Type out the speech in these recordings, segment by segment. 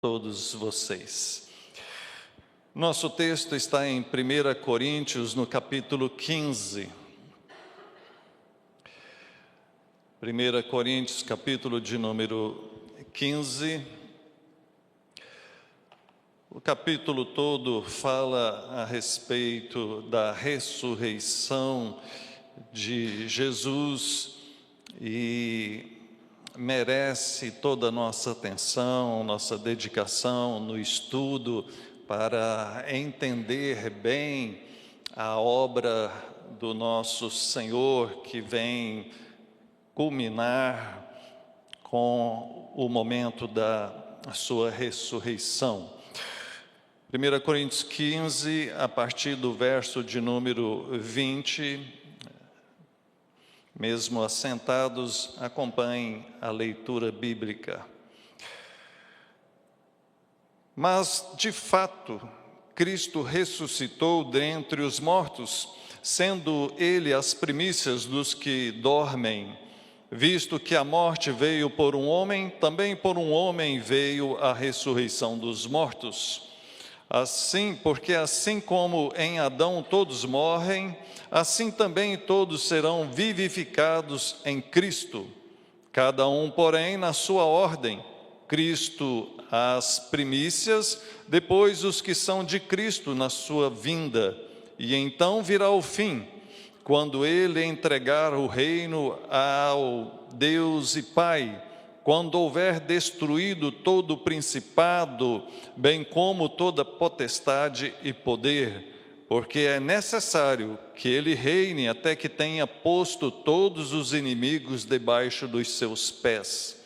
Todos vocês. Nosso texto está em 1 Coríntios, no capítulo 15. 1 Coríntios, capítulo de número 15. O capítulo todo fala a respeito da ressurreição de Jesus e merece toda a nossa atenção, nossa dedicação no estudo para entender bem a obra do nosso Senhor que vem culminar com o momento da sua ressurreição. 1 Coríntios 15, a partir do verso de número 20, mesmo assentados, acompanhem a leitura bíblica. Mas, de fato, Cristo ressuscitou dentre os mortos, sendo Ele as primícias dos que dormem. Visto que a morte veio por um homem, também por um homem veio a ressurreição dos mortos. Assim, porque assim como em Adão todos morrem, assim também todos serão vivificados em Cristo. Cada um, porém, na sua ordem. Cristo as primícias, depois os que são de Cristo na sua vinda. E então virá o fim, quando Ele entregar o reino ao Deus e Pai, quando houver destruído todo o principado, bem como toda potestade e poder, porque é necessário que Ele reine até que tenha posto todos os inimigos debaixo dos seus pés.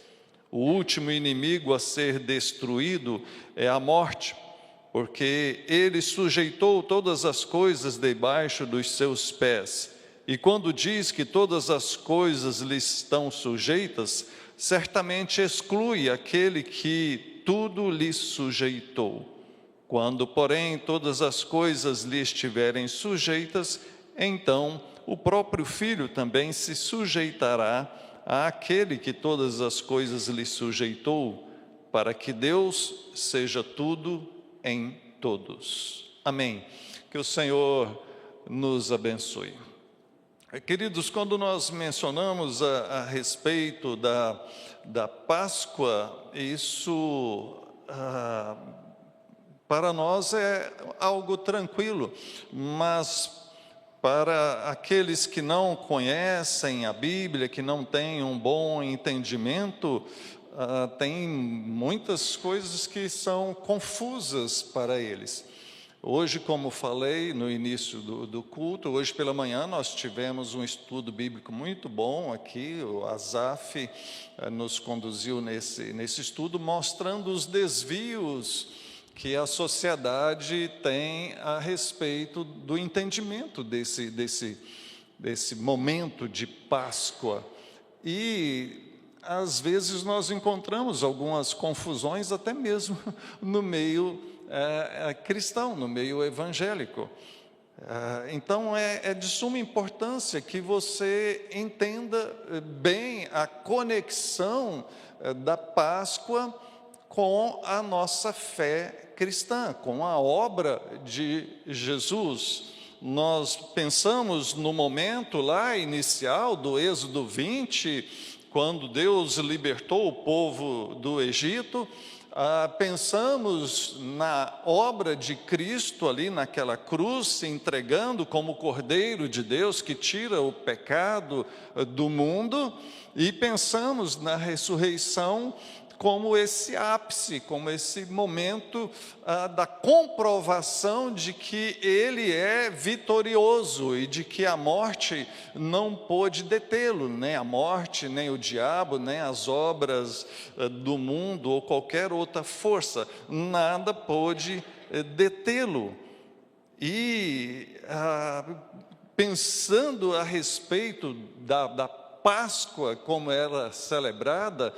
O último inimigo a ser destruído é a morte, porque Ele sujeitou todas as coisas debaixo dos seus pés. E quando diz que todas as coisas lhe estão sujeitas, certamente exclui aquele que tudo lhe sujeitou. Quando, porém, todas as coisas lhe estiverem sujeitas, então o próprio Filho também se sujeitará àquele que todas as coisas lhe sujeitou, para que Deus seja tudo em todos. Amém. Que o Senhor nos abençoe. Queridos, quando nós mencionamos a respeito da Páscoa, isso para nós é algo tranquilo, mas para aqueles que não conhecem a Bíblia, que não têm um bom entendimento, tem muitas coisas que são confusas para eles. Hoje, como falei no início do culto, hoje pela manhã nós tivemos um estudo bíblico muito bom aqui, o Asaf nos conduziu nesse estudo, mostrando os desvios que a sociedade tem a respeito do entendimento desse momento de Páscoa. E às vezes nós encontramos algumas confusões até mesmo no meio cristão, no meio evangélico. Então é de suma importância que você entenda bem a conexão da Páscoa com a nossa fé cristã, com a obra de Jesus. Nós pensamos no momento lá inicial do Êxodo 20, quando Deus libertou o povo do Egito. Pensamos na obra de Cristo ali naquela cruz, se entregando como Cordeiro de Deus que tira o pecado do mundo, e pensamos na ressurreição como esse ápice, como esse momento da comprovação de que Ele é vitorioso e de que a morte não pôde detê-lo, nem a morte, nem o diabo, nem as obras do mundo ou qualquer outra força, nada pôde detê-lo. E pensando a respeito da Páscoa, como era celebrada,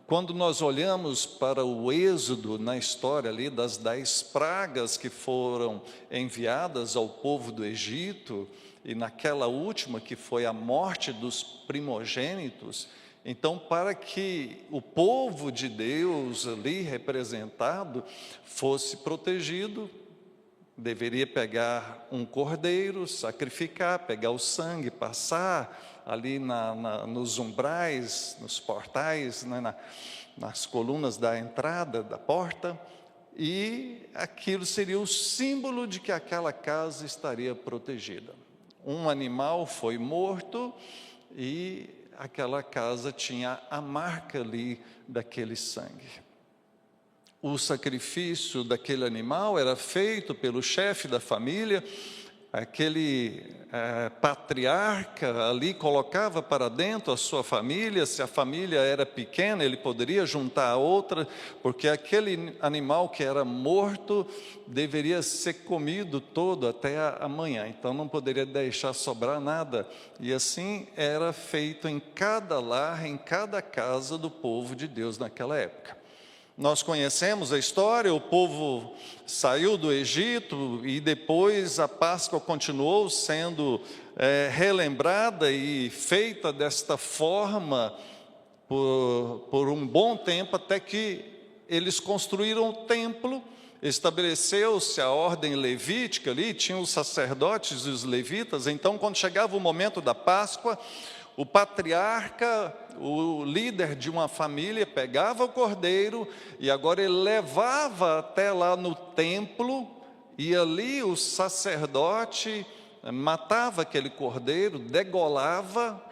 quando nós olhamos para o êxodo na história ali das 10 pragas que foram enviadas ao povo do Egito, e naquela última que foi a morte dos primogênitos, Então, para que o povo de Deus ali representado fosse protegido, deveria pegar um cordeiro, sacrificar, pegar o sangue, passar ali nos umbrais, nos portais, né, nas colunas da entrada da porta, e aquilo seria o símbolo de que aquela casa estaria protegida. Um animal foi morto e aquela casa tinha a marca ali daquele sangue. O sacrifício daquele animal era feito pelo chefe da família, aquele patriarca ali colocava para dentro a sua família. Se a família era pequena, ele poderia juntar a outra, porque aquele animal que era morto deveria ser comido todo até a manhã, então não poderia deixar sobrar nada. E assim era feito em cada lar, em cada casa do povo de Deus naquela época. Nós conhecemos a história, o povo saiu do Egito e depois a Páscoa continuou sendo relembrada e feita desta forma por um bom tempo, até que eles construíram o templo, estabeleceu-se a ordem levítica ali, tinham os sacerdotes e os levitas. Então, quando chegava o momento da Páscoa, o patriarca, o líder de uma família, pegava o cordeiro e agora ele levava até lá no templo, e ali o sacerdote matava aquele cordeiro, degolava,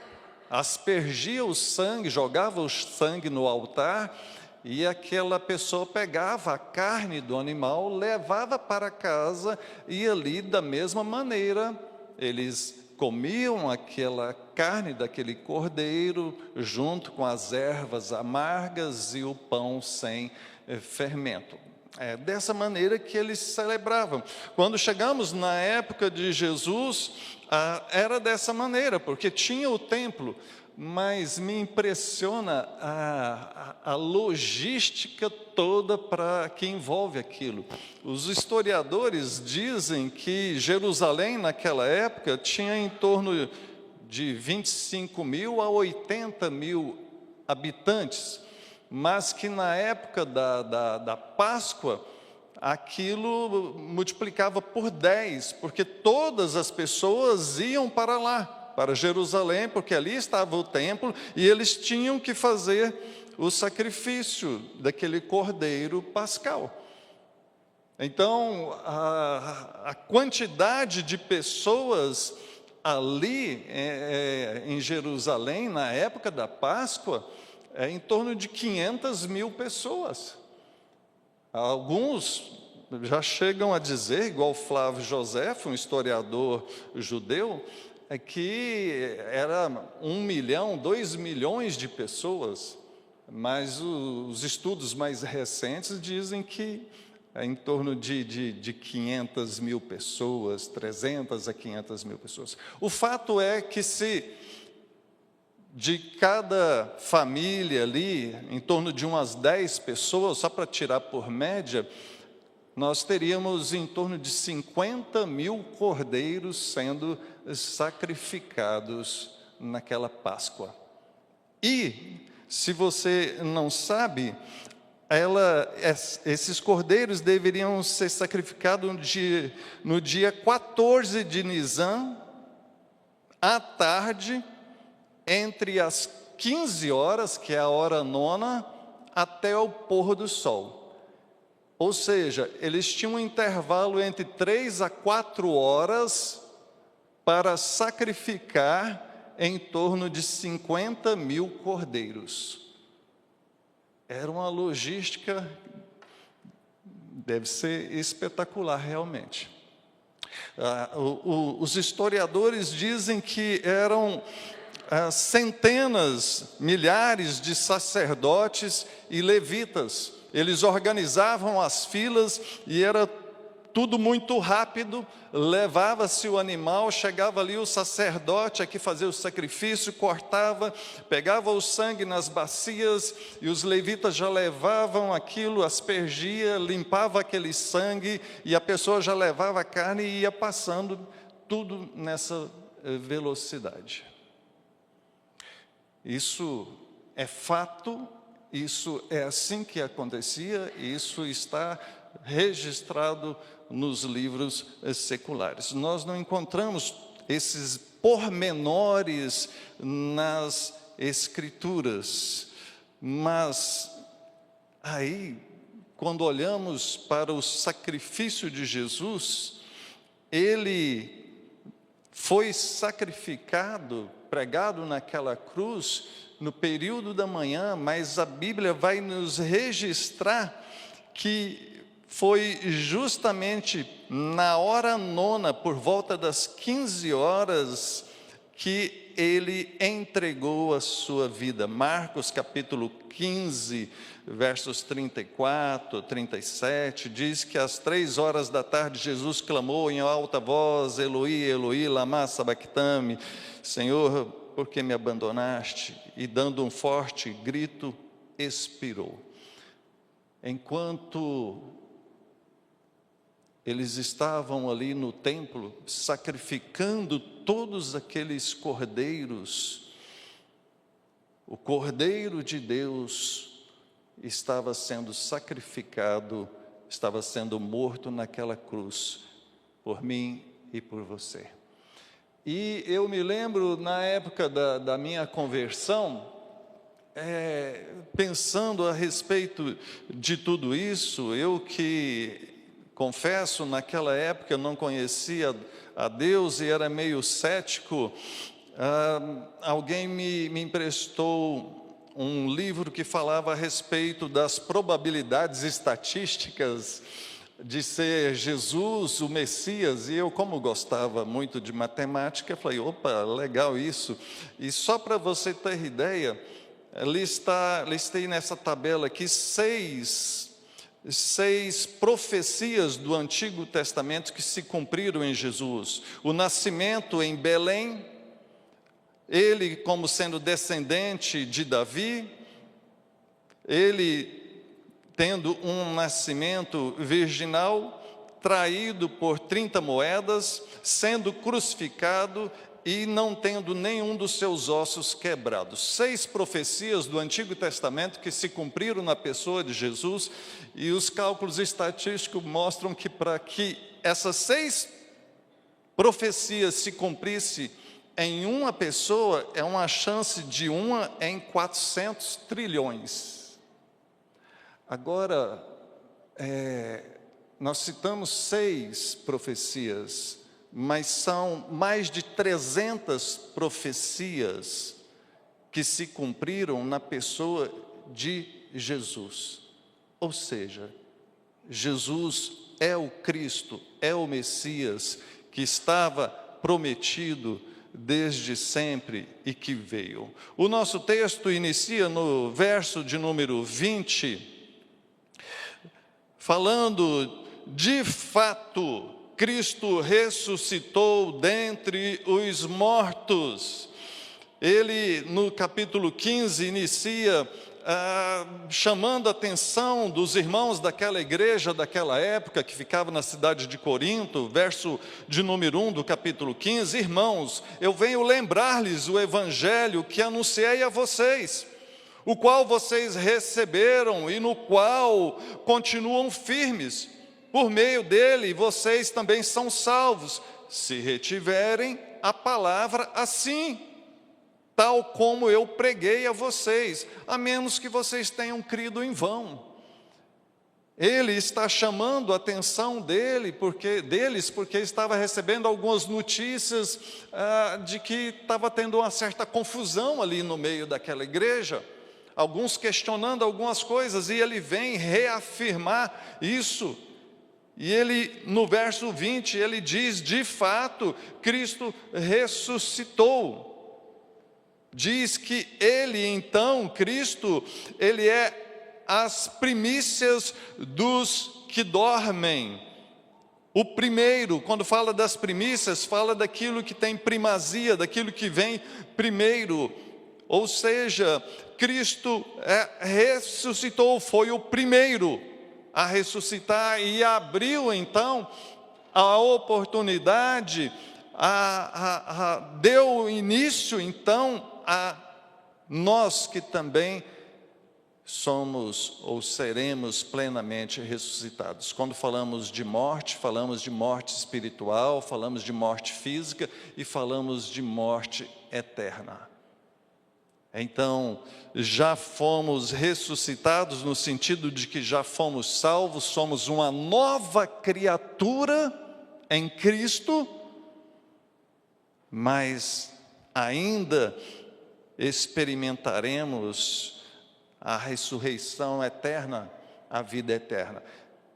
aspergia o sangue, jogava o sangue no altar, e aquela pessoa pegava a carne do animal, levava para casa, e ali da mesma maneira eles comiam aquela carne daquele cordeiro junto com as ervas amargas e o pão sem fermento. É dessa maneira que eles celebravam. Quando chegamos na época de Jesus, era dessa maneira, porque tinha o templo, mas me impressiona a logística toda que envolve aquilo. Os historiadores dizem que Jerusalém, naquela época, tinha em torno de 25 mil a 80 mil habitantes, mas que na época da Páscoa, aquilo multiplicava por 10, porque todas as pessoas iam para lá, para Jerusalém, porque ali estava o templo, e eles tinham que fazer o sacrifício daquele cordeiro pascal. Então, a quantidade de pessoas ali em Jerusalém, na época da Páscoa, é em torno de 500 mil pessoas. Alguns já chegam a dizer, igual Flávio José, um historiador judeu, que era 1 milhão, 2 milhões de pessoas, mas os estudos mais recentes dizem que é em torno de 500 mil pessoas, 300 a 500 mil pessoas. O fato é que se de cada família ali, em torno de umas 10 pessoas, só para tirar por média, nós teríamos em torno de 50 mil cordeiros sendo sacrificados naquela Páscoa. E, se você não sabe, esses cordeiros deveriam ser sacrificados no dia 14 de Nisan, à tarde, entre as 15 horas, que é a hora nona, até o pôr do sol. Ou seja, eles tinham um intervalo entre 3 a 4 horas para sacrificar em torno de 50 mil cordeiros. Era uma logística, deve ser espetacular realmente. Os historiadores dizem que eram centenas, milhares de sacerdotes e levitas. Eles organizavam as filas e era tudo muito rápido. Levava-se o animal, chegava ali o sacerdote aqui fazer o sacrifício, cortava, pegava o sangue nas bacias, e os levitas já levavam aquilo, aspergia, limpava aquele sangue, e a pessoa já levava a carne e ia passando, tudo nessa velocidade. Isso é fato, isso é assim que acontecia, isso está registrado nos livros seculares. Nós não encontramos esses pormenores nas Escrituras, mas aí, quando olhamos para o sacrifício de Jesus, ele foi sacrificado, pregado naquela cruz, no período da manhã, mas a Bíblia vai nos registrar que foi justamente na hora nona, por volta das 15 horas, que ele entregou a sua vida. Marcos capítulo 15, versos 34, 37, diz que às 3 horas da tarde Jesus clamou em alta voz: Eloi, Eloi, lama sabactame, Senhor, por que me abandonaste? E dando um forte grito, expirou. Enquanto eles estavam ali no templo, sacrificando todos aqueles cordeiros, o Cordeiro de Deus estava sendo sacrificado, estava sendo morto naquela cruz, por mim e por você. E eu me lembro, na época da minha conversão, pensando a respeito de tudo isso, eu que, confesso, naquela época eu não conhecia a Deus e era meio cético, alguém me emprestou um livro que falava a respeito das probabilidades estatísticas de ser Jesus, o Messias, e eu, como gostava muito de matemática, falei, opa, legal isso. E só para você ter ideia, listei nessa tabela aqui seis profecias do Antigo Testamento que se cumpriram em Jesus. O nascimento em Belém, ele como sendo descendente de Davi, ele tendo um nascimento virginal, traído por 30 moedas, sendo crucificado e não tendo nenhum dos seus ossos quebrados. 6 profecias do Antigo Testamento que se cumpriram na pessoa de Jesus, e os cálculos estatísticos mostram que para que essas 6 profecias se cumprissem em uma pessoa, é uma chance de 1 em 400 trilhões. Agora, nós citamos 6 profecias, mas são mais de 300 profecias que se cumpriram na pessoa de Jesus. Ou seja, Jesus é o Cristo, é o Messias que estava prometido desde sempre e que veio. O nosso texto inicia no verso de número 20, falando: de fato, Cristo ressuscitou dentre os mortos. Ele, no capítulo 15, inicia chamando a atenção dos irmãos daquela igreja, daquela época, que ficava na cidade de Corinto, verso de número 1 do capítulo 15, irmãos, eu venho lembrar-lhes o evangelho que anunciei a vocês, o qual vocês receberam e no qual continuam firmes. Por meio dele, vocês também são salvos, se retiverem a palavra assim, tal como eu preguei a vocês, a menos que vocês tenham crido em vão. Ele está chamando a atenção deles, porque estava recebendo algumas notícias de que estava tendo uma certa confusão ali no meio daquela igreja, alguns questionando algumas coisas, e ele vem reafirmar isso. E ele, no verso 20, ele diz: de fato, Cristo ressuscitou. Diz que ele, então, Cristo, ele é as primícias dos que dormem. O primeiro, quando fala das primícias, fala daquilo que tem primazia, daquilo que vem primeiro. Ou seja, Cristo ressuscitou, foi o primeiro a ressuscitar e abriu, então, a oportunidade, deu início, então, a nós que também somos ou seremos plenamente ressuscitados. Quando falamos de morte espiritual, falamos de morte física e falamos de morte eterna. Então, já fomos ressuscitados no sentido de que já fomos salvos, somos uma nova criatura em Cristo, mas ainda experimentaremos a ressurreição eterna, a vida eterna.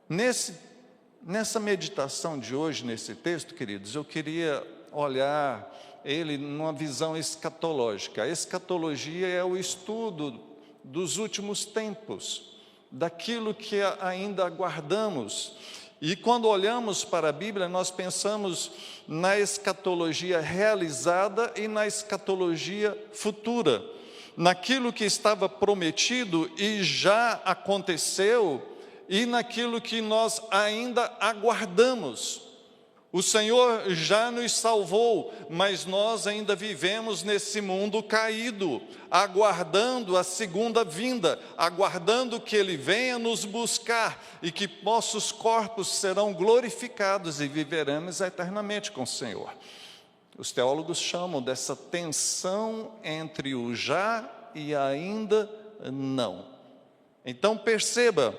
Nessa meditação de hoje, nesse texto, queridos, eu queria olhar ele numa visão escatológica. A escatologia é o estudo dos últimos tempos, daquilo que ainda aguardamos. E quando olhamos para a Bíblia, nós pensamos na escatologia realizada e na escatologia futura, naquilo que estava prometido e já aconteceu, e naquilo que nós ainda aguardamos. O Senhor já nos salvou, mas nós ainda vivemos nesse mundo caído, aguardando a segunda vinda, aguardando que Ele venha nos buscar e que nossos corpos serão glorificados e viveremos eternamente com o Senhor. Os teólogos chamam dessa tensão entre o já e ainda não. Então perceba,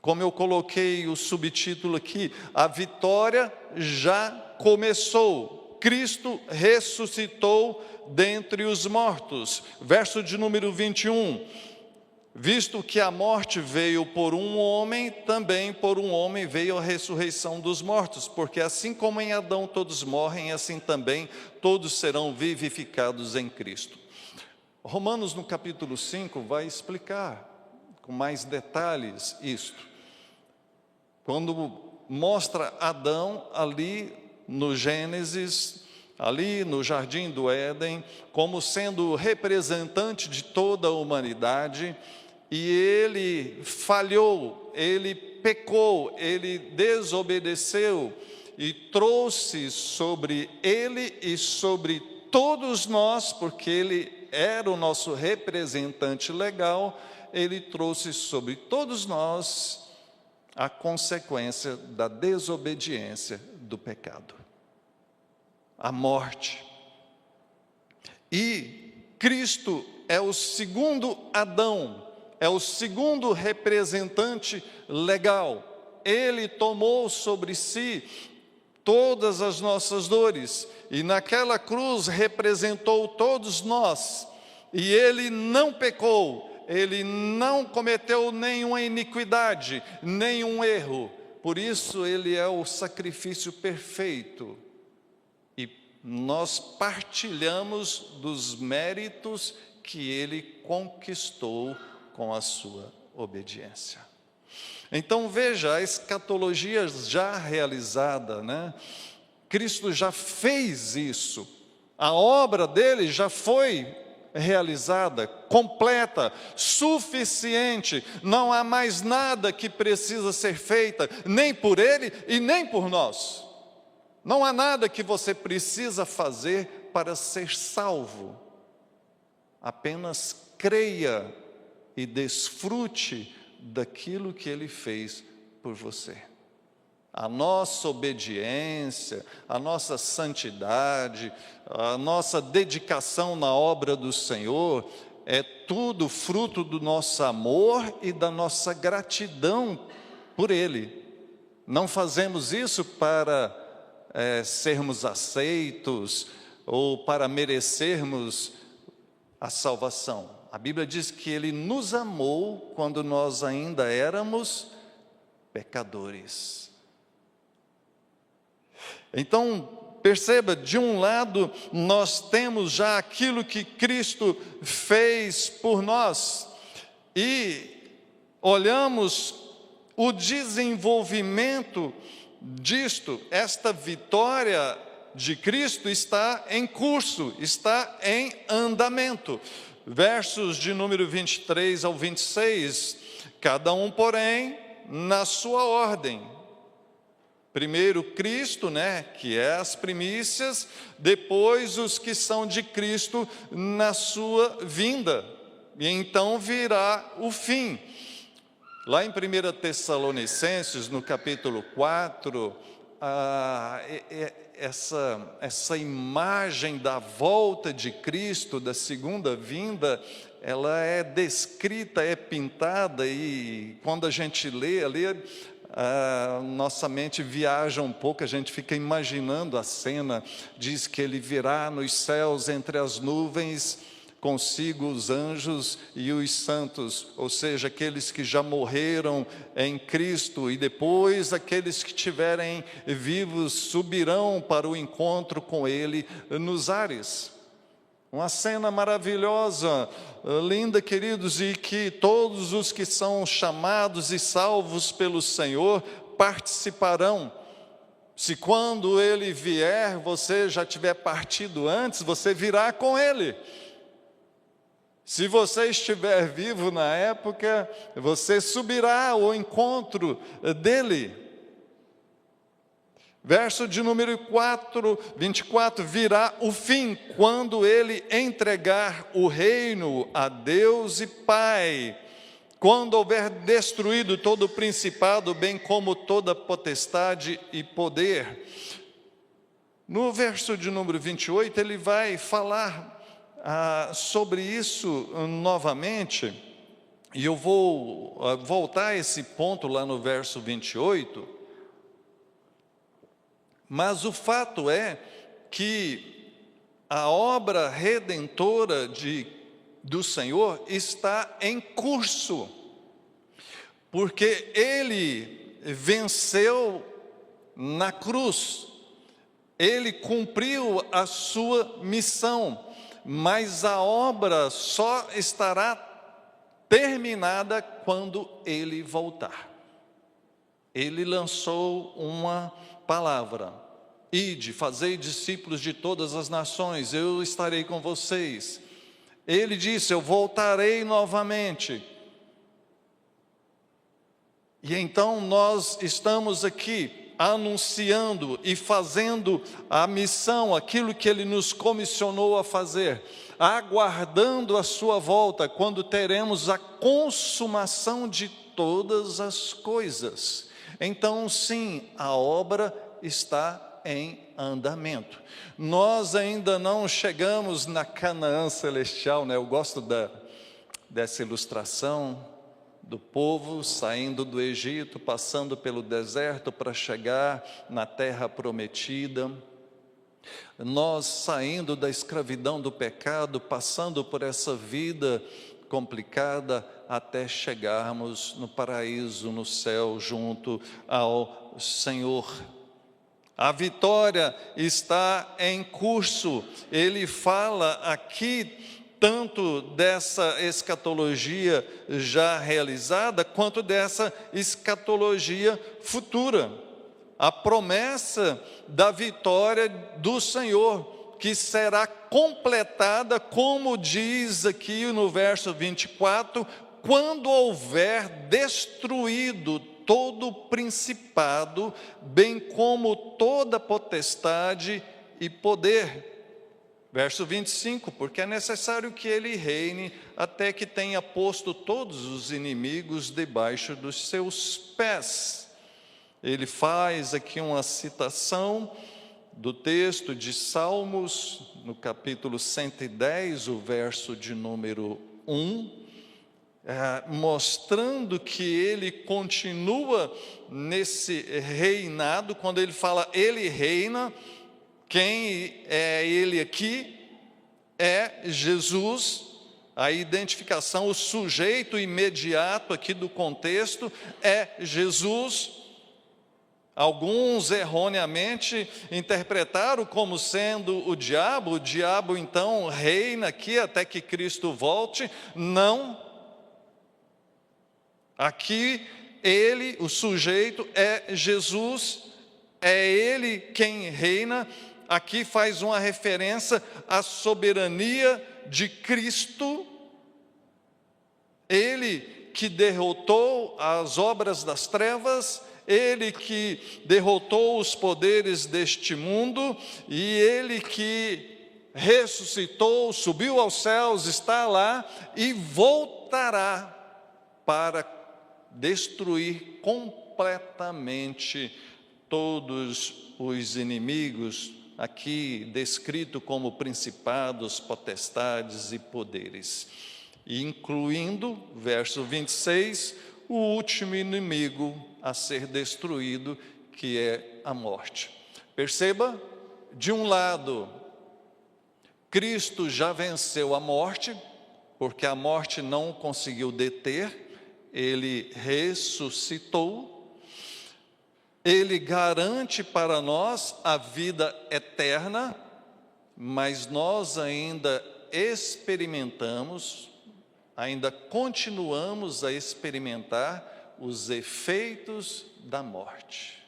como eu coloquei o subtítulo aqui, a vitória já começou. Cristo ressuscitou dentre os mortos. Verso de número 21. Visto que a morte veio por um homem, também por um homem veio a ressurreição dos mortos. Porque assim como em Adão todos morrem, assim também todos serão vivificados em Cristo. Romanos no capítulo 5 vai explicar com mais detalhes isto. Quando mostra Adão ali no Gênesis, ali no Jardim do Éden, como sendo o representante de toda a humanidade, e ele falhou, ele pecou, ele desobedeceu, e trouxe sobre ele e sobre todos nós, porque ele era o nosso representante legal, ele trouxe sobre todos nós a consequência da desobediência do pecado, a morte. E Cristo é o segundo Adão, é o segundo representante legal. Ele tomou sobre si todas as nossas dores, e naquela cruz representou todos nós, e ele não pecou, ele não cometeu nenhuma iniquidade, nenhum erro. Por isso ele é o sacrifício perfeito. E nós partilhamos dos méritos que ele conquistou com a sua obediência. Então veja, a escatologia já realizada, né? Cristo já fez isso. A obra dele já foi realizada, completa, suficiente, não há mais nada que precisa ser feita, nem por ele e nem por nós. Não há nada que você precisa fazer para ser salvo. Apenas creia e desfrute daquilo que ele fez por você. A nossa obediência, a nossa santidade, a nossa dedicação na obra do Senhor, é tudo fruto do nosso amor e da nossa gratidão por Ele. Não fazemos isso para sermos aceitos ou para merecermos a salvação. A Bíblia diz que Ele nos amou quando nós ainda éramos pecadores. Então, perceba, de um lado, nós temos já aquilo que Cristo fez por nós, e olhamos o desenvolvimento disto, esta vitória de Cristo está em curso, está em andamento. Versos de número 23 ao 26, cada um, porém, na sua ordem. Primeiro Cristo, né, que é as primícias, depois os que são de Cristo na sua vinda, e então virá o fim. Lá em 1 Tessalonicenses, no capítulo 4, essa imagem da volta de Cristo, da segunda vinda, ela é descrita, é pintada, e quando a gente lê ali, nossa mente viaja um pouco, a gente fica imaginando a cena. Diz que ele virá nos céus entre as nuvens, consigo os anjos e os santos, ou seja, aqueles que já morreram em Cristo, e depois aqueles que estiverem vivos subirão para o encontro com ele nos ares. Uma cena maravilhosa, linda, queridos, e que todos os que são chamados e salvos pelo Senhor participarão. Se quando ele vier, você já tiver partido antes, você virá com ele. Se você estiver vivo na época, você subirá ao encontro dele. Verso de número 24, virá o fim, quando ele entregar o reino a Deus e Pai, quando houver destruído todo o principado, bem como toda potestade e poder. No verso de número 28, ele vai falar sobre isso novamente, e eu vou voltar a esse ponto lá no verso 28, mas o fato é que a obra redentora do Senhor está em curso, porque ele venceu na cruz, ele cumpriu a sua missão, mas a obra só estará terminada quando ele voltar. Ele lançou uma palavra: ide, fazei discípulos de todas as nações, eu estarei com vocês. Ele disse: eu voltarei novamente. E então nós estamos aqui anunciando e fazendo a missão, aquilo que ele nos comissionou a fazer, aguardando a sua volta, quando teremos a consumação de todas as coisas. Então, sim, a obra está em andamento. Nós ainda não chegamos na Canaã celestial, né? Eu gosto dessa ilustração do povo saindo do Egito, passando pelo deserto para chegar na terra prometida. Nós saindo da escravidão do pecado, passando por essa vida complicada, até chegarmos no paraíso, no céu, junto ao Senhor. A vitória está em curso. Ele fala aqui tanto dessa escatologia já realizada, quanto dessa escatologia futura. A promessa da vitória do Senhor, que será completada, como diz aqui no verso 24, quando houver destruído todo o principado, bem como toda potestade e poder. Verso 25, porque é necessário que ele reine até que tenha posto todos os inimigos debaixo dos seus pés. Ele faz aqui uma citação do texto de Salmos, no capítulo 110, o verso de número 1, mostrando que ele continua nesse reinado. Quando ele fala ele reina, quem é ele aqui? É Jesus. A identificação, o sujeito imediato aqui do contexto é Jesus. Alguns erroneamente interpretaram como sendo o diabo então reina aqui até que Cristo volte. Não. Aqui ele, o sujeito, é Jesus, é ele quem reina. Aqui faz uma referência à soberania de Cristo, ele que derrotou as obras das trevas, Ele que derrotou os poderes deste mundo, e Ele que ressuscitou, subiu aos céus, está lá e voltará para destruir completamente todos os inimigos, aqui descrito como principados, potestades e poderes, incluindo, verso 26, o último inimigo a ser destruído, que é a morte. Perceba, de um lado, Cristo já venceu a morte, porque a morte não o conseguiu deter, ele ressuscitou, ele garante para nós a vida eterna, mas nós ainda experimentamos, ainda continuamos a experimentar os efeitos da morte.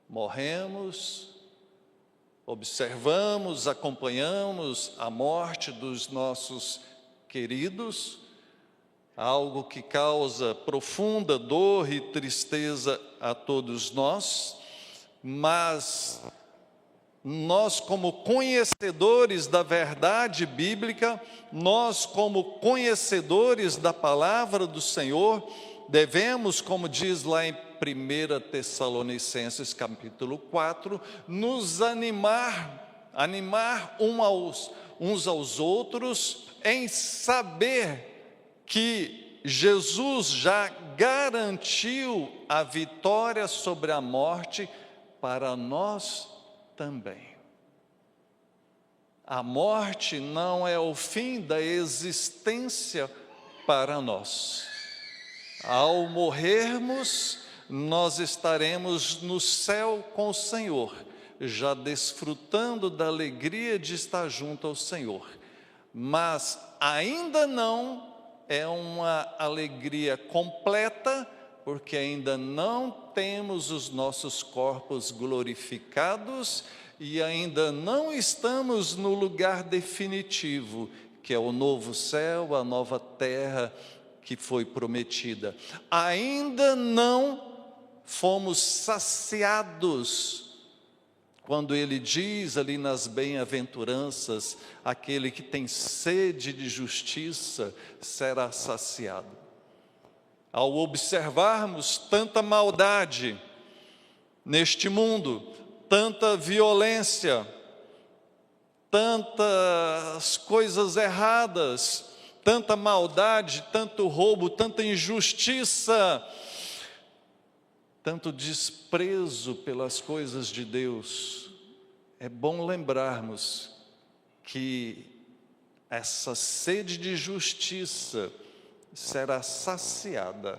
Morremos, observamos, acompanhamos a morte dos nossos queridos, algo que causa profunda dor e tristeza a todos nós, mas nós, como conhecedores da verdade bíblica, nós, como conhecedores da palavra do Senhor, devemos, como diz lá em 1 Tessalonicenses capítulo 4, nos animar uns aos outros, em saber que Jesus já garantiu a vitória sobre a morte para nós também. A morte não é o fim da existência para nós. Ao morrermos, nós estaremos no céu com o Senhor, já desfrutando da alegria de estar junto ao Senhor. Mas ainda não é uma alegria completa, porque ainda não temos os nossos corpos glorificados e ainda não estamos no lugar definitivo, que é o novo céu, a nova terra que foi prometida. Ainda não fomos saciados, quando ele diz ali nas bem-aventuranças, aquele que tem sede de justiça será saciado. Ao observarmos tanta maldade neste mundo, tanta violência, tantas coisas erradas, tanta maldade, tanto roubo, tanta injustiça, tanto desprezo pelas coisas de Deus, é bom lembrarmos que essa sede de justiça será saciada,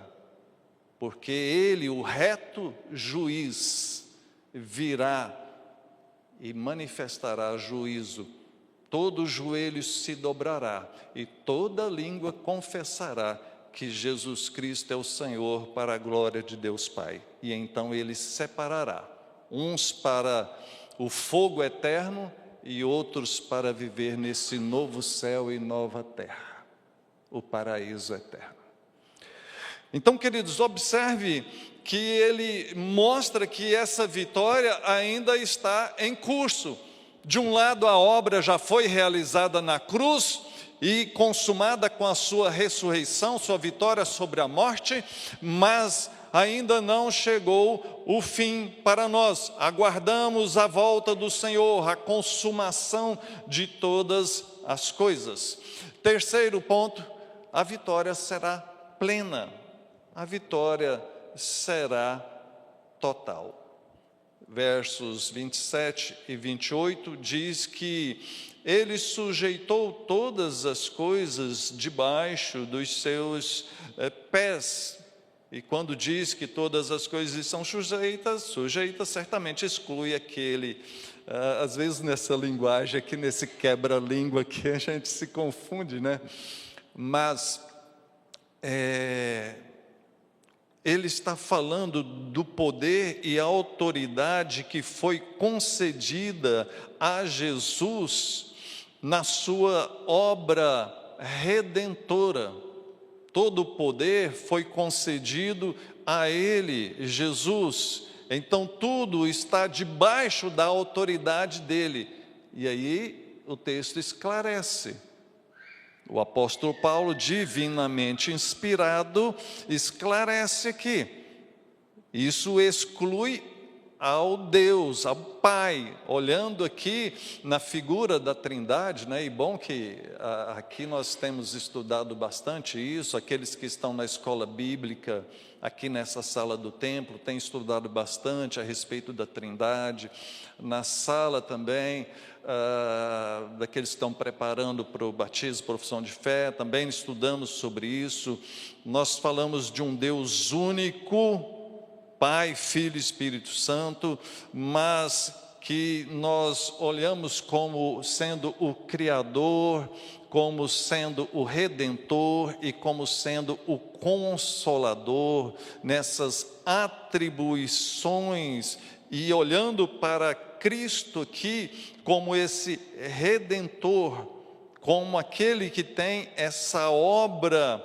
porque Ele, o reto juiz, virá e manifestará juízo. Todo joelho se dobrará e toda língua confessará que Jesus Cristo é o Senhor, para a glória de Deus Pai. E então Ele separará, uns para o fogo eterno e outros para viver nesse novo céu e nova terra, o paraíso eterno. Então, queridos, observe que ele mostra que essa vitória ainda está em curso. De um lado, a obra já foi realizada na cruz e consumada com a sua ressurreição, sua vitória sobre a morte, mas ainda não chegou o fim para nós. Aguardamos a volta do Senhor, a consumação de todas as coisas. Terceiro ponto, a vitória será plena, a vitória será total. Versos 27 e 28 diz que Ele sujeitou todas as coisas debaixo dos seus pés. E quando diz que todas as coisas são sujeitas, certamente exclui aquele, às vezes nessa linguagem aqui, nesse quebra-língua aqui, a gente se confunde, né? Mas ele está falando do poder e autoridade que foi concedida a Jesus na sua obra redentora. todo o poder foi concedido a Ele, Jesus. Então tudo está debaixo da autoridade dele. E aí o texto esclarece. O apóstolo Paulo, divinamente inspirado, esclarece aqui. Isso exclui ao Deus, ao Pai, olhando aqui na figura da Trindade, né? E bom que aqui nós temos estudado bastante isso, aqueles que estão na escola bíblica, aqui nessa sala do templo, têm estudado bastante a respeito da Trindade, na sala também, daqueles que estão preparando para o batismo, profissão de fé, também estudamos sobre isso. Nós falamos de um Deus único, Pai, Filho e Espírito Santo, mas que nós olhamos como sendo o Criador, como sendo o Redentor e como sendo o Consolador, nessas atribuições, e olhando para Cristo aqui como esse Redentor, como aquele que tem essa obra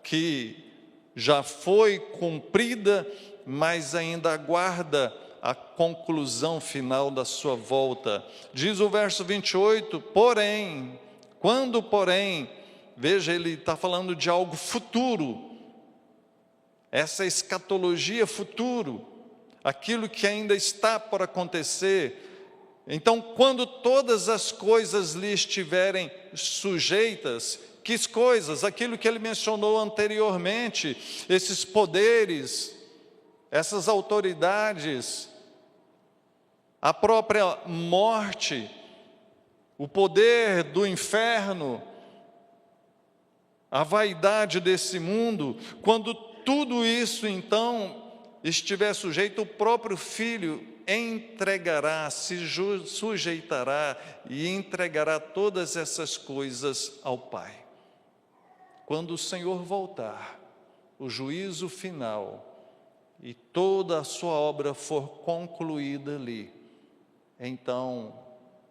que já foi cumprida, mas ainda aguarda a conclusão final da sua volta. Diz o verso 28, porém, quando porém, veja, ele está falando de algo futuro, essa escatologia futuro, aquilo que ainda está por acontecer. Então, quando todas as coisas lhe estiverem sujeitas, que coisas? Aquilo que ele mencionou anteriormente, esses poderes, essas autoridades, a própria morte, o poder do inferno, a vaidade desse mundo, quando tudo isso então estiver sujeito, o próprio Filho entregará, se sujeitará e entregará todas essas coisas ao Pai. Quando o Senhor voltar, o juízo final, e toda a sua obra for concluída ali, então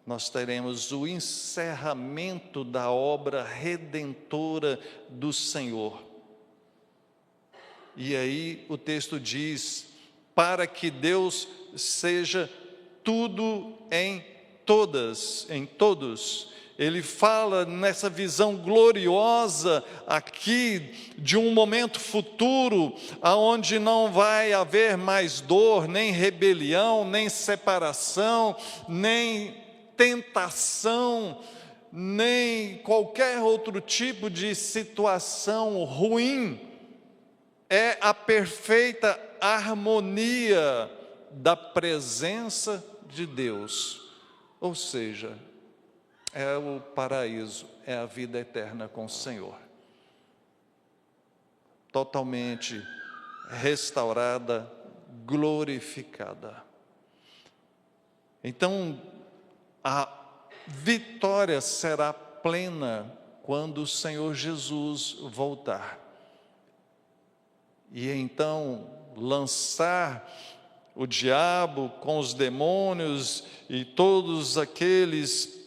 nós teremos o encerramento da obra redentora do Senhor. E aí o texto diz, para que Deus seja tudo em todos. Ele fala nessa visão gloriosa aqui de um momento futuro, aonde não vai haver mais dor, nem rebelião, nem separação, nem tentação, nem qualquer outro tipo de situação ruim. É a perfeita harmonia da presença de Deus, ou seja, é o paraíso, é a vida eterna com o Senhor, totalmente restaurada, glorificada. Então, a vitória será plena quando o Senhor Jesus voltar. E então lançar o diabo com os demônios e todos aqueles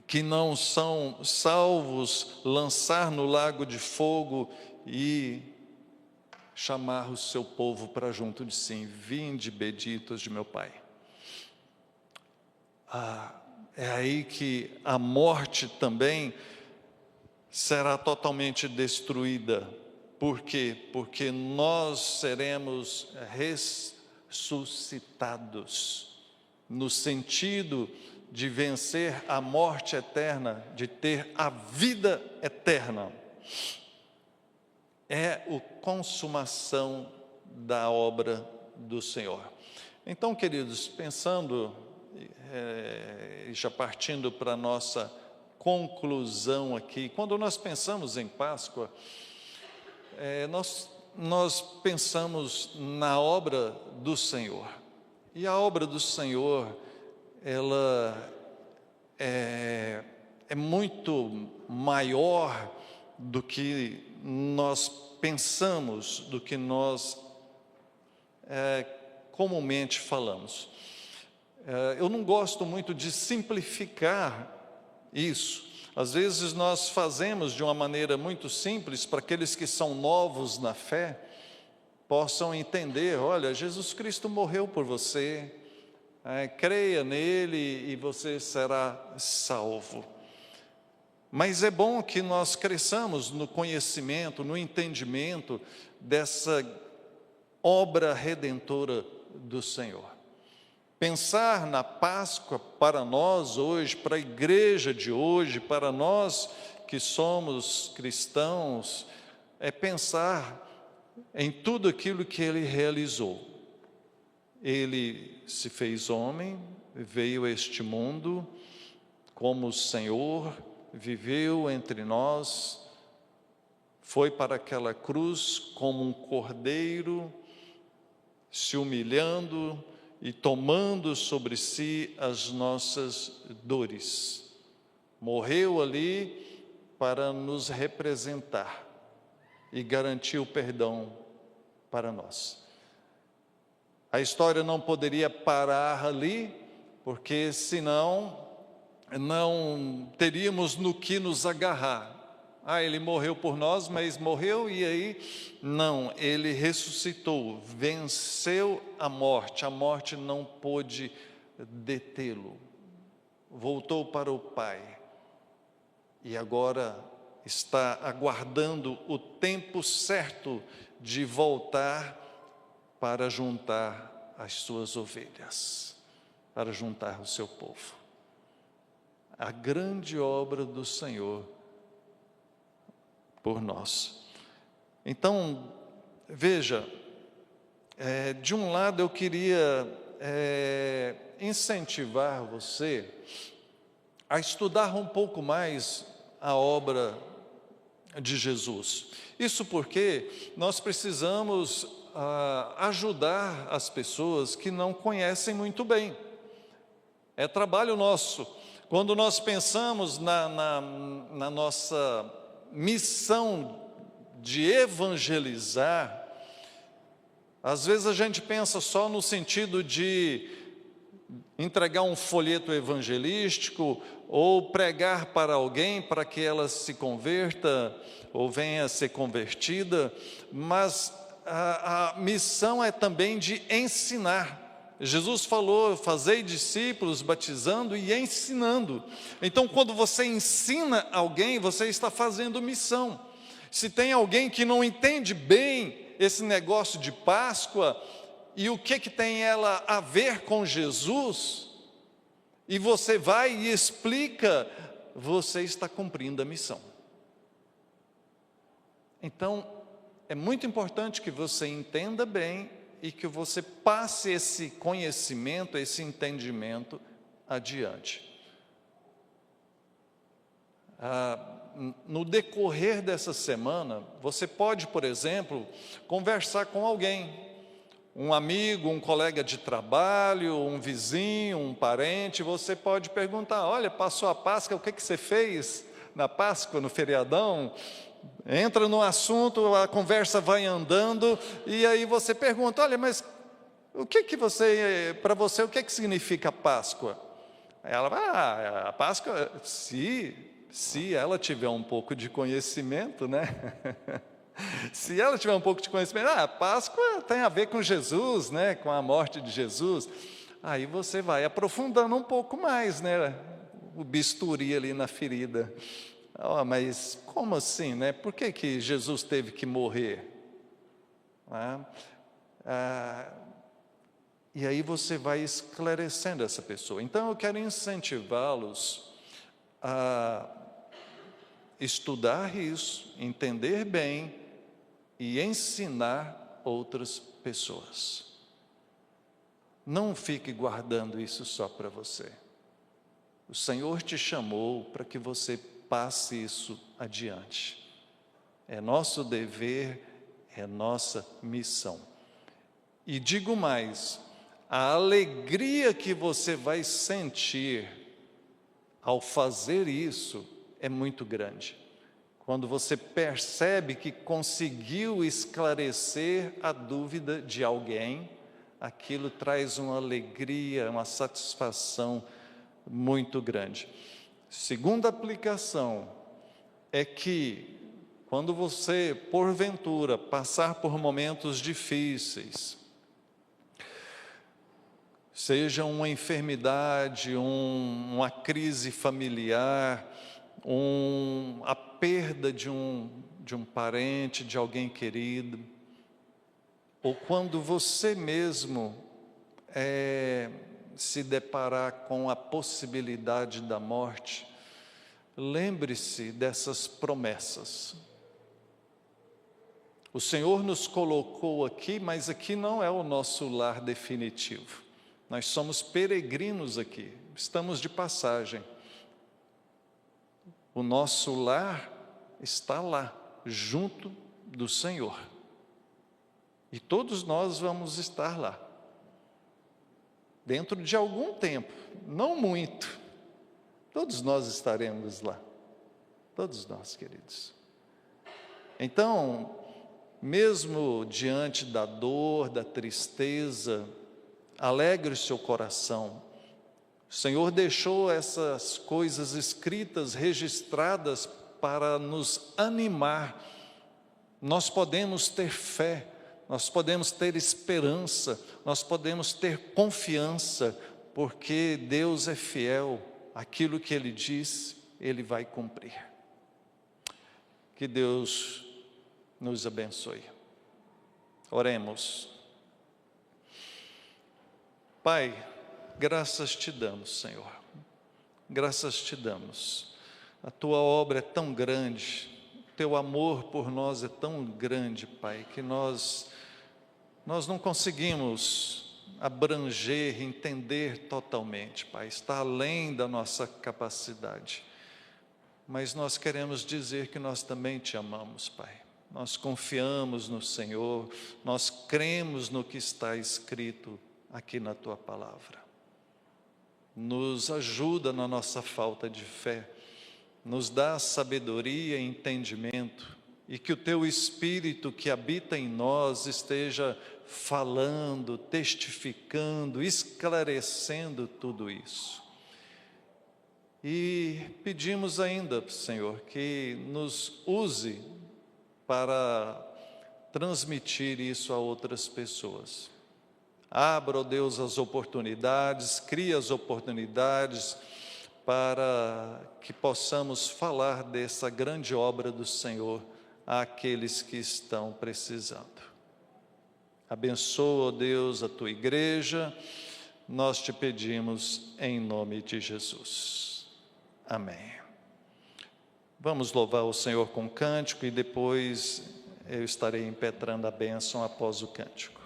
que não são salvos, lançar no lago de fogo e chamar o seu povo para junto de si. Vinde, benditos de meu Pai. É aí que a morte também será totalmente destruída. Por quê? Porque nós seremos ressuscitados, no sentido de vencer a morte eterna, de ter a vida eterna. É a consumação da obra do Senhor. Então, queridos, pensando, já partindo para a nossa conclusão aqui, quando nós pensamos em Páscoa, nós pensamos na obra do Senhor. E a obra do Senhor, ela é muito maior do que nós pensamos, do que nós comumente falamos. Eu não gosto muito de simplificar isso. Às vezes nós fazemos de uma maneira muito simples para aqueles que são novos na fé, possam entender: olha, Jesus Cristo morreu por você, creia nele e você será salvo. Mas é bom que nós cresçamos no conhecimento, no entendimento dessa obra redentora do Senhor. Pensar na Páscoa para nós hoje, para a igreja de hoje, para nós que somos cristãos, é pensar em tudo aquilo que Ele realizou. Ele se fez homem, veio a este mundo como Senhor, viveu entre nós, foi para aquela cruz como um cordeiro, se humilhando e tomando sobre si as nossas dores. Morreu ali para nos representar e garantir o perdão para nós. A história não poderia parar ali, porque senão não teríamos no que nos agarrar. Ele morreu por nós, mas morreu e aí? Não, ele ressuscitou, venceu a morte não pôde detê-lo, voltou para o Pai, e agora está aguardando o tempo certo de voltar para juntar as suas ovelhas, para juntar o seu povo. A grande obra do Senhor por nós. Então, veja, de um lado eu queria incentivar você a estudar um pouco mais a obra de Jesus. Isso porque nós precisamos ajudar as pessoas que não conhecem muito bem. É trabalho nosso. Quando nós pensamos na nossa missão de evangelizar, às vezes a gente pensa só no sentido de entregar um folheto evangelístico ou pregar para alguém para que ela se converta ou venha a ser convertida, mas a missão é também de ensinar. Jesus falou: fazei discípulos, batizando e ensinando. Então, quando você ensina alguém, você está fazendo missão. Se tem alguém que não entende bem esse negócio de Páscoa, e o que tem ela a ver com Jesus, e você vai e explica, você está cumprindo a missão. Então, é muito importante que você entenda bem e que você passe esse conhecimento, esse entendimento adiante. No decorrer dessa semana, você pode, por exemplo, conversar com alguém, um amigo, um colega de trabalho, um vizinho, um parente. Você pode perguntar: olha, passou a Páscoa, o que você fez na Páscoa, no feriadão? Entra no assunto, a conversa vai andando, e aí você pergunta: olha, mas para você, o que significa Páscoa? Aí ela vai: a Páscoa, se ela tiver um pouco de conhecimento, né? Se ela tiver um pouco de conhecimento, a Páscoa tem a ver com Jesus, né? Com a morte de Jesus. Aí você vai aprofundando um pouco mais, né? O bisturi ali na ferida. Mas como assim, né? Por que Jesus teve que morrer? E aí você vai esclarecendo essa pessoa. Então eu quero incentivá-los a estudar isso, entender bem e ensinar outras pessoas. Não fique guardando isso só para você. O Senhor te chamou para que você passe isso adiante. É nosso dever, é nossa missão. E digo mais, a alegria que você vai sentir ao fazer isso é muito grande. Quando você percebe que conseguiu esclarecer a dúvida de alguém, aquilo traz uma alegria, uma satisfação muito grande. Segunda aplicação é que, quando você, porventura, passar por momentos difíceis, seja uma enfermidade, uma crise familiar, a perda de um parente, de alguém querido, ou quando você mesmo se deparar com a possibilidade da morte, lembre-se dessas promessas. O Senhor nos colocou aqui, mas aqui não é o nosso lar definitivo. Nós somos peregrinos aqui, estamos de passagem. O nosso lar está lá, junto do Senhor. E todos nós vamos estar lá. Dentro de algum tempo, não muito, todos nós estaremos lá. Todos nós, queridos. Então, mesmo diante da dor, da tristeza, alegre o seu coração. O Senhor deixou essas coisas escritas, registradas, para nos animar. Nós podemos ter fé, nós podemos ter esperança, nós podemos ter confiança, porque Deus é fiel, aquilo que Ele diz, Ele vai cumprir. Que Deus nos abençoe. Oremos. Pai, graças te damos, Senhor, graças te damos. A tua obra é tão grande, o teu amor por nós é tão grande, Pai, que nós não conseguimos abranger, entender totalmente, Pai, está além da nossa capacidade. Mas nós queremos dizer que nós também te amamos, Pai. Nós confiamos no Senhor, nós cremos no que está escrito aqui na tua palavra. Nos ajuda na nossa falta de fé, nos dá sabedoria e entendimento, e que o teu Espírito que habita em nós esteja falando, testificando, esclarecendo tudo isso. E pedimos ainda, Senhor, que nos use para transmitir isso a outras pessoas. Abra, ó Deus, as oportunidades, cria as oportunidades para que possamos falar dessa grande obra do Senhor àqueles que estão precisando. Abençoa, ó Deus, a tua igreja, nós te pedimos em nome de Jesus. Amém. Vamos louvar o Senhor com cântico e depois eu estarei impetrando a bênção após o cântico.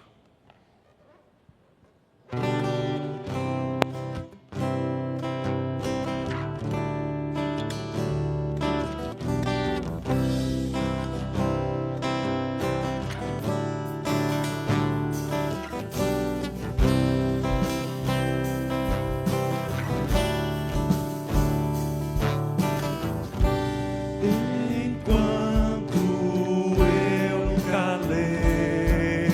Enquanto eu calei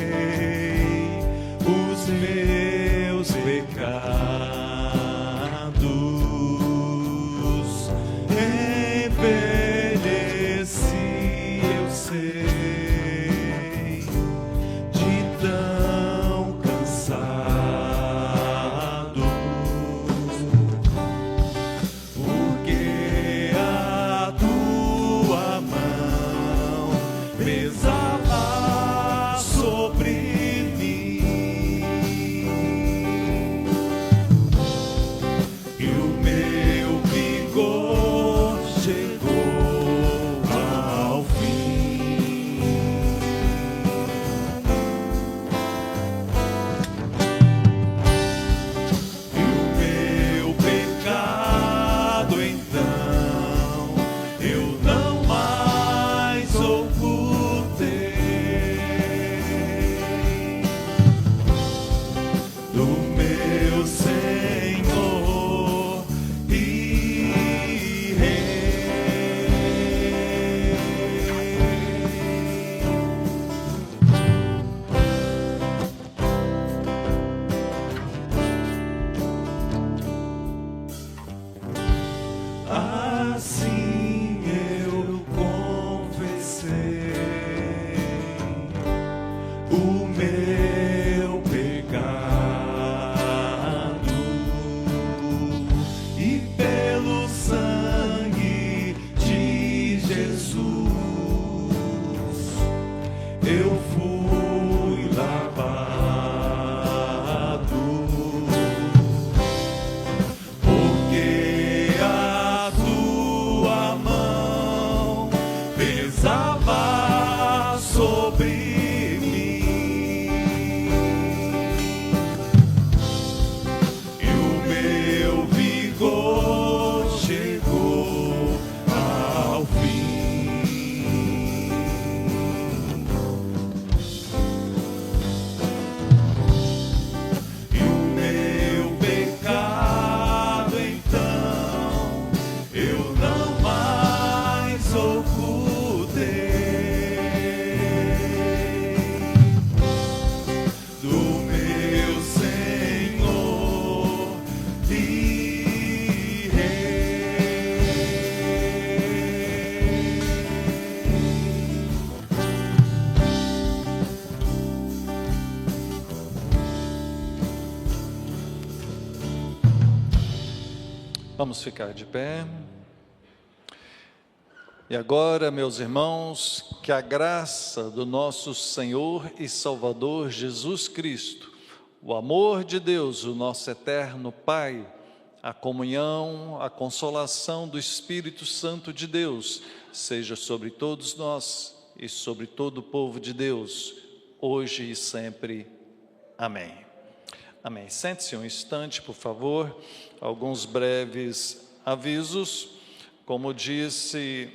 Vamos ficar de pé. E agora, meus irmãos, que a graça do nosso Senhor e Salvador Jesus Cristo, o amor de Deus, o nosso eterno Pai, a comunhão, a consolação do Espírito Santo de Deus, seja sobre todos nós e sobre todo o povo de Deus, hoje e sempre. Amém. Amém. Sente-se um instante, por favor. Alguns breves avisos. Como disse,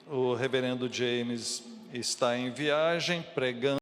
o reverendo James está em viagem, pregando